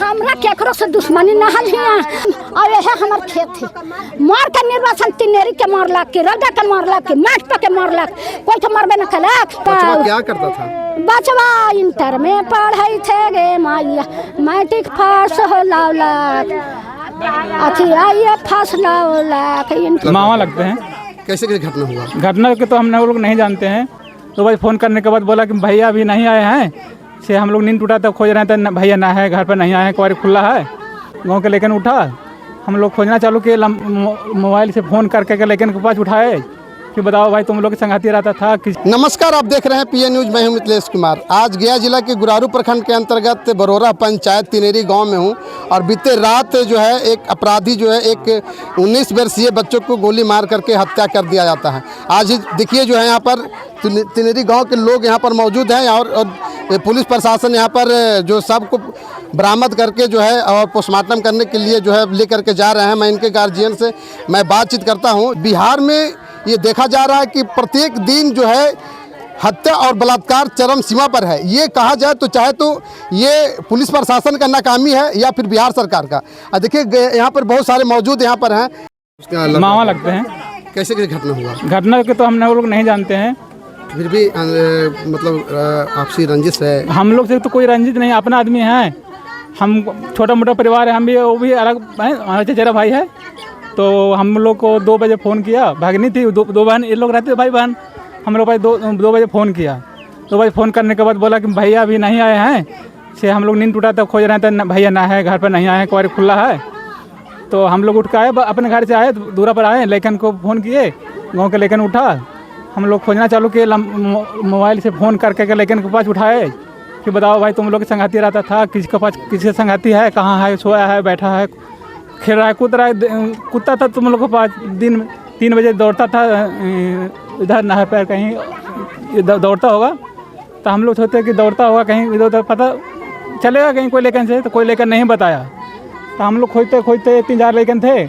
हमरा केकरो से दुश्मनी न हल हिया और यह हमार खेत है। मार के निर्वासन तिनेरी के मारलक के रौदा के मारलक के माट पे के मारलक, कोई तो मरबे न कलक। बचवा क्या करता था? बचवा इंटर में पढ़ाई थे गे माइया, मैट्रिक पास हो लावलक, अच्छी आइए पास लावलक। मामा लगते हैं। कैसे घटना हुआ? घटना के तो हम लोग नहीं जानते हैं। तो भाई फ़ोन करने के बाद बोला कि भैया अभी नहीं आए हैं, से हम लोग नींद टूटा तब खोज रहे थे, भैया ना है घर पर नहीं आए हैं, कुआरी खुला है गाँव के। लेकिन उठा, हम लोग खोजना चालू किए, मोबाइल से फ़ोन करके लेकिन के पास उठाए कि बताओ भाई तुम लोग के संगाती रहता था कि। नमस्कार, आप देख रहे हैं पीए न्यूज़। मैं हूं मिथिलेश कुमार। आज गया जिला के गुरारू प्रखंड के अंतर्गत बरोरा पंचायत तिनेरी गांव में हूं और बीते रात जो है एक अपराधी जो है एक 19 वर्षीय बच्चों को गोली मार करके हत्या कर दिया जाता है। आज देखिए जो है यहाँ पर तिनेरी गाँव के लोग यहाँ पर मौजूद हैं और पुलिस प्रशासन यहाँ पर जो सबको बरामद करके जो है और पोस्टमार्टम करने के लिए जो है लेकर के जा रहे हैं। मैं इनके गार्जियन से मैं बातचीत करता हूँ। बिहार में ये देखा जा रहा है कि प्रत्येक दिन जो है हत्या और बलात्कार चरम सीमा पर है। ये कहा जाए तो चाहे तो ये पुलिस प्रशासन का नाकामी है या फिर बिहार सरकार का। देखिए यहाँ पर बहुत सारे मौजूद यहाँ पर हैं। मामा लगते हैं। कैसे घटना हुआ? घटना के तो हम लोग नहीं जानते हैं। फिर भी मतलब आपसी रंजिश है? हम लोग से तो कोई रंजिश नहीं, अपना आदमी है। हम छोटा मोटा परिवार है, हम भी वो भी अलग है, हमारा चचेरा भाई है। तो हम लोग को 2 बजे फ़ोन किया, भागनी थी दो बहन, ये लोग रहते भाई बहन। हम लोग भाई 2 बजे फ़ोन किया। 2 बजे फ़ोन करने के बाद बोला कि भैया अभी नहीं आए हैं, से हम लोग नींद टूटा तब खोज रहे थे, भैया ना है घर पर नहीं आए हैं, कुआरी खुला है। तो हम लोग उठ के आए, अपने घर से आए, दूरा पर आए, लेकिन को फ़ोन किए गाँव के। लेकिन उठा, हम लोग खोजना चालू किए, मोबाइल से फ़ोन करके लेकिन के पास उठाए कि बताओ भाई तुम लोग के संगाती रहता था, किसके पास किसके संगाती है, कहाँ है, सोया है, बैठा है, खेल रहा है, कूद रहा है। कुत्ता था तुम लोग के पास, दिन 3 बजे दौड़ता था इधर नहर पर, कहीं दौड़ता होगा। तो हम लोग सोचते कि दौड़ता होगा कहीं इधर उधर, पता चलेगा कहीं कोई लेकिन से। तो कोई लेकिन नहीं बताया। तो हम लोग खोजते खोजते 3-4 लेकिन थे,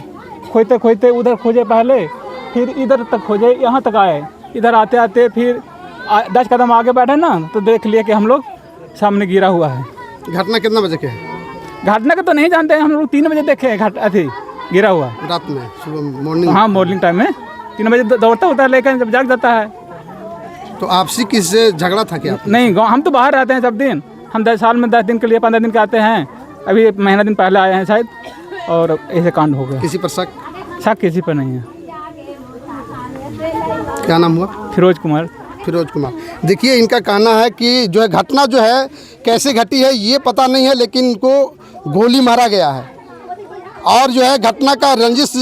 खोजते खोजते उधर खोजे पहले, फिर इधर तक खोजे, यहाँ तक आए। इधर आते आते फिर 10 कदम आगे बैठे ना, तो देख लिया कि हम लोग सामने गिरा हुआ है। घटना कितना बजे के है? घटना के तो नहीं जानते हैं, हम लोग 3 बजे देखे अथी गिरा हुआ रात में, सुबह मॉर्निंग। हाँ, मॉर्निंग टाइम में 3 बजे दौड़ता होता है, लेकिन जब जाग जाता है। तो आपसी किससे झगड़ा था क्या? नहीं, गाँव हम तो बाहर रहते हैं सब दिन। हम 10 साल में 10 दिन के लिए 15 दिन के आते हैं। अभी महीना दिन पहले आए हैं शायद, और ऐसे कांड हो गया। किसी पर शक? शक किसी पर नहीं है। क्या नाम हुआ? फिरोज कुमार। फिरोज कुमार। देखिए इनका कहना है कि जो है घटना जो है कैसे घटी है ये पता नहीं है, लेकिन इनको गोली मारा गया है। और जो है घटना का रंजिश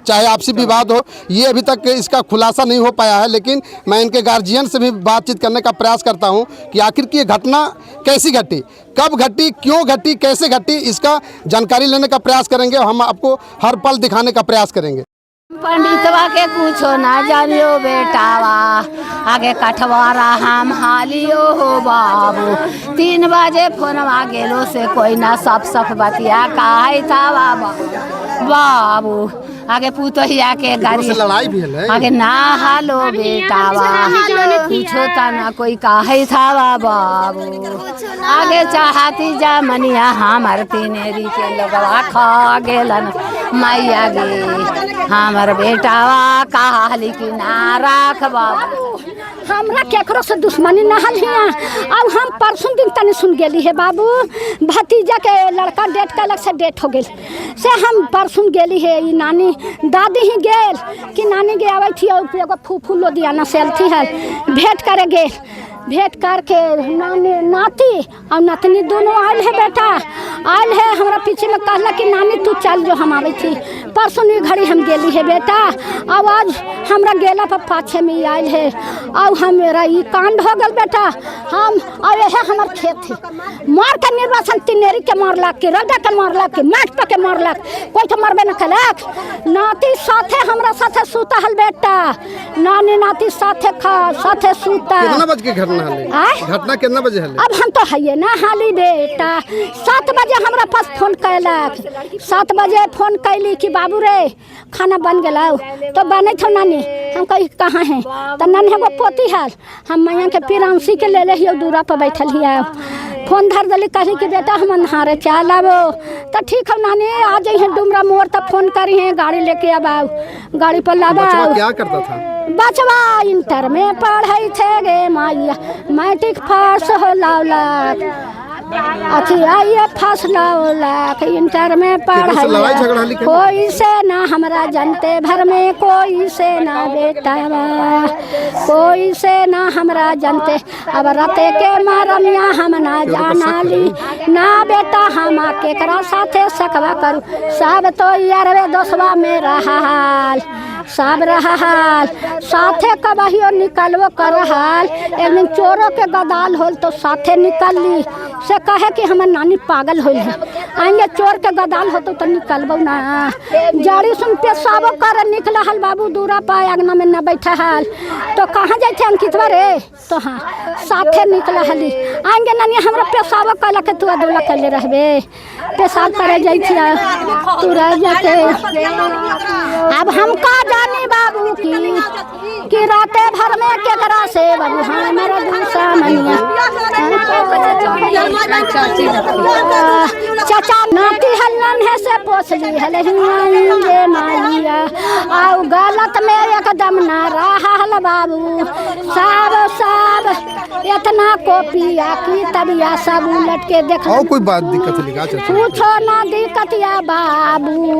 चाहे आपसी विवाद हो, ये अभी तक इसका खुलासा नहीं हो पाया है। लेकिन मैं इनके गार्जियन से भी बातचीत करने का प्रयास करता हूं कि आखिर की ये घटना कैसी घटी, कब घटी, क्यों घटी, कैसे घटी, इसका जानकारी लेने का प्रयास करेंगे। हम आपको हर पल दिखाने का प्रयास करेंगे। पंडितवा के कुछो ना जानियो बेटावा, आगे कठवारा हम हालियो हो बाबू। 3 बजे फोनवा गेलो से कोई ना सफ बतिया काहे था बाबू। आगे पुतहिया के गाड़ी लड़ाई भी है, आगे ना हालो बेटावा, पूछो ता ना कोई काहे था बाबू। आगे चाहती जा मनिया हमार तिनेरी के लोगवा खा गेलन मैया गे, हमार बेटावा कहली कि ना राख बाबू। हमरा केकरो से दुश्मनी न हल हिया। अब हम परसों दिन तनी सुन गेली है बाबू, भतीजा के लड़का डेट कलक से डेट हो गेल से हम परसों गेली है। ई नानी दादी ही गेल कि नानी गे आवे थी, एगो फूफू लोधियाना से थी है, भेंट करे गेल। भेंट करके नाती और नतनी दोनों आयल है बेटा, आयल है हमरा पीछे में कहला कि नानी तू चल जो हम आवे थी। परसों घड़ी हम गेली है बेटा, अब आज हमरा गेला पर पाछे में आयल है। अब हमारा ये कांड हो गल बेटा। हम और यह हमार खेत है, मार के निर्वासन तिनेरी के मारलक के रौदा के मारलक के माट पे के मारलक, कोई तो मरबे न कलक। नाती साथे हमरा साथे सूता हल बेटा, नानी नाती साथे खा साथे सूता। कितना बज के घटना कितना बजे है? अब हम तो है ना हाली बेटा। 7 बजे हमरा पास फोन कैलक, 7 बजे फोन कैली कि बाबू रे खाना बन गया। तो बने थो नानी, हम कही कहाँ हैं? तो नानी एगो पोती है, हम मैया के पिरांसी के ले ले दूरा पर बैठल हिया। फोन धर दिली कही कि बेटा हम नहारे चल आबो तो ठीक है नानी आ जाइए डुमरा मोड़ तब फोन करी है गाड़ी लेके अब आओ गाड़ी पर लाबा बचवा क्या करता था? बचवा इंटर में पढ़े थे गे माइया मैट्रिक पास हो लाख अथी आइए फसला लाख इंटर में पढ़ाई कोई से ना हमरा जनते भर में कोई से ना बेटा कोई से ना हमरा जनते अब रते के मारमिया हम ना जाना ली ना बेटा हम केकरा साथे सकवा करू सब तो यारवे दोस्तवा में रहाल सब रहाल साथे कबहियो निकलबो कर हाल एक दिन चोरों के गदाल होल तो साथे निकल ली से कहे कि हमर नानी पागल होल है आएंगे चोर के गदाल होतो तो निकलबो ना जड़ी सुन पेशाबो कर निकल हल बाबू दूरा पाए अगना में न बैठा हाल तो कहाँ जाए थे अंकितवा रे तो हाँ साथे निकल हली आएंगे नानी हमरा पेशाबो कला के तू अदुला कले रहबे पेशाब करे जाई थी तू रह जाते अब हम का जानी बाबू की राते भर में केकरा से बाबू हाँ मेरा दूसरा मनिया चाचा नाती हलन है से पोसली हले मालिया आओ गलत में एकदम ना रहल बाबू सब इतना कॉपिया की तबिया सब उलट के देखो और कोई बात दिक्कत नहीं पूछो ना दिक्कत या बाबू।